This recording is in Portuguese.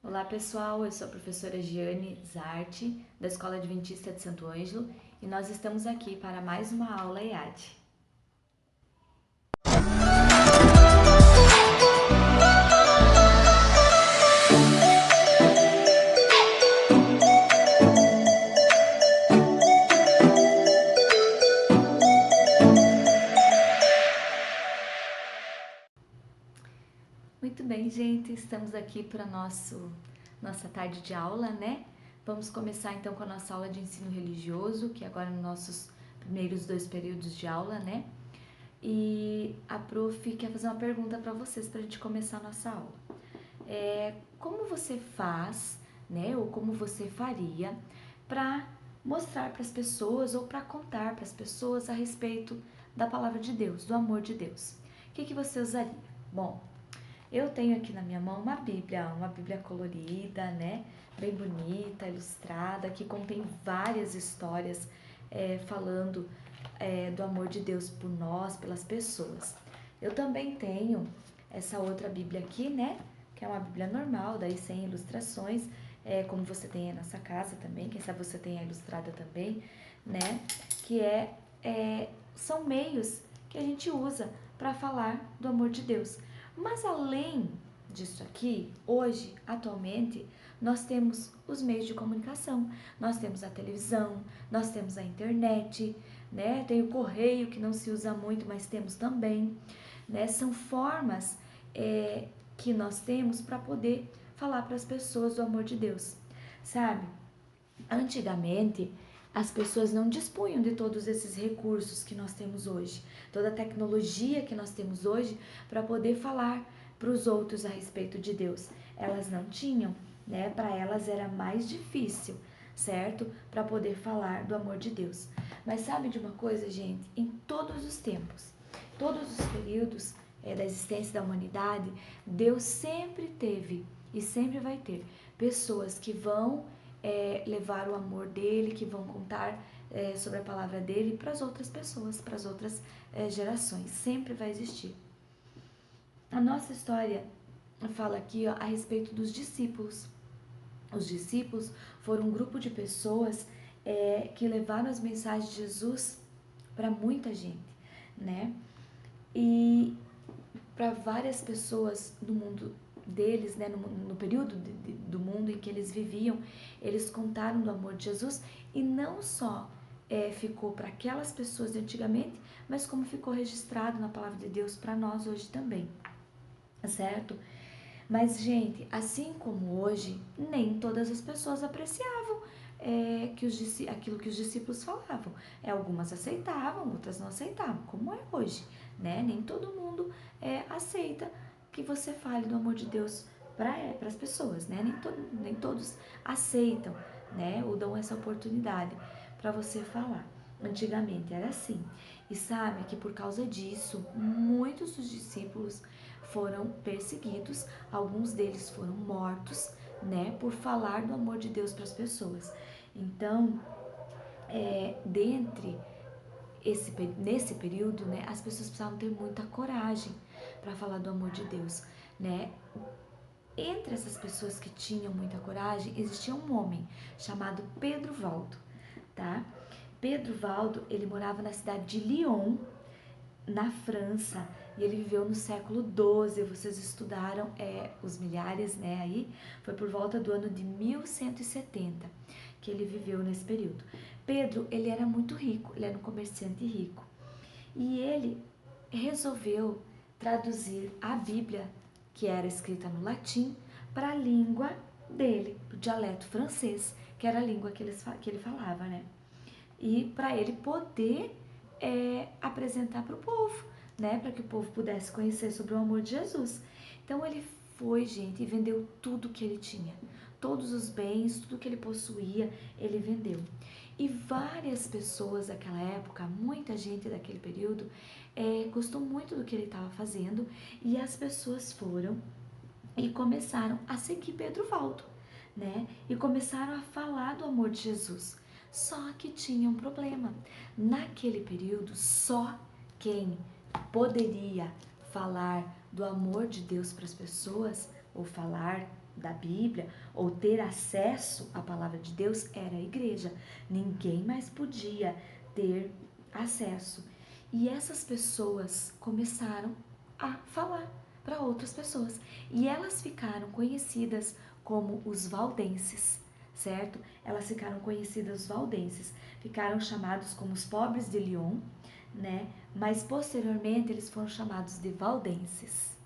Olá pessoal, eu sou a professora Giane Zarte, da Escola Adventista de Santo Ângelo, e nós estamos aqui para mais uma aula EAD. Muito bem, gente, estamos aqui para nossa tarde de aula, né? Vamos começar então com a nossa aula de ensino religioso, que agora nos nossos primeiros 2 períodos de aula, né? E a prof quer fazer uma pergunta para vocês para a gente começar a nossa aula. Como você faz, né, ou como você faria para mostrar para as pessoas ou para contar para as pessoas a respeito da palavra de Deus, do amor de Deus? O que você usaria? Bom, eu tenho aqui na minha mão uma Bíblia colorida, né? Bem bonita, ilustrada, que contém várias histórias falando do amor de Deus por nós, pelas pessoas. Eu também tenho essa outra Bíblia aqui, né? Que é uma Bíblia normal, daí sem ilustrações, como você tem aí na sua casa também, quem sabe você tenha ilustrada também, né? Que são meios que a gente usa para falar do amor de Deus. Mas além disso aqui, hoje, atualmente, nós temos os meios de comunicação. Nós temos a televisão, nós temos a internet, né? Tem o correio que não se usa muito, mas temos também, né? São formas que nós temos para poder falar para as pessoas do amor de Deus, sabe? Antigamente, as pessoas não dispunham de todos esses recursos que nós temos hoje, toda a tecnologia que nós temos hoje para poder falar para os outros a respeito de Deus. Elas não tinham, né? Para elas era mais difícil, certo? Para poder falar do amor de Deus. Mas sabe de uma coisa, gente? Em todos os tempos, todos os períodos da existência da humanidade, Deus sempre teve e sempre vai ter pessoas que vão levar o amor dele, que vão contar sobre a palavra dele para as outras pessoas, para as outras gerações. Sempre vai existir. A nossa história fala aqui a respeito dos discípulos. Os discípulos foram um grupo de pessoas que levaram as mensagens de Jesus para muita gente, né? E para várias pessoas do mundo deles, né, no período do mundo em que eles viviam, eles contaram do amor de Jesus e não só ficou para aquelas pessoas de antigamente, mas como ficou registrado na palavra de Deus para nós hoje também, certo? Mas, gente, assim como hoje, nem todas as pessoas apreciavam aquilo que os discípulos falavam. Algumas aceitavam, outras não aceitavam, como é hoje, né? Nem todo mundo aceita que você fale do amor de Deus para as pessoas, né? Nem todos aceitam, né? Ou dão essa oportunidade para você falar. Antigamente era assim. E sabe que por causa disso, muitos dos discípulos foram perseguidos, alguns deles foram mortos, né, por falar do amor de Deus para as pessoas. Então, nesse período, né, as pessoas precisavam ter muita coragem para falar do amor de Deus, né? Entre essas pessoas que tinham muita coragem, existia um homem chamado Pedro Valdo, tá? Pedro Valdo, ele morava na cidade de Lyon, na França, e ele viveu no século XII. Vocês estudaram os milhares, né? Aí foi por volta do ano de 1170 que ele viveu nesse período. Pedro, ele era muito rico, ele era um comerciante rico, e ele resolveu traduzir a Bíblia, que era escrita no latim, para a língua dele, o dialeto francês, que era a língua que ele falava, né? E para ele poder apresentar para o povo, né? Para que o povo pudesse conhecer sobre o amor de Jesus. Então ele foi, gente, e vendeu tudo que ele tinha. Todos os bens, tudo que ele possuía, ele vendeu. E várias pessoas daquela época, muita gente daquele período, gostou muito do que ele estava fazendo, e as pessoas foram e começaram a seguir Pedro Valdo, né? E começaram a falar do amor de Jesus. Só que tinha um problema. Naquele período, só quem poderia falar do amor de Deus para as pessoas, ou falar da Bíblia, ou ter acesso à palavra de Deus, era a igreja. Ninguém mais podia ter acesso. E essas pessoas começaram a falar para outras pessoas. E elas ficaram conhecidas como os valdenses, certo? Elas ficaram conhecidas os valdenses. Ficaram chamados como os pobres de Lyon, né? Mas posteriormente eles foram chamados de valdenses.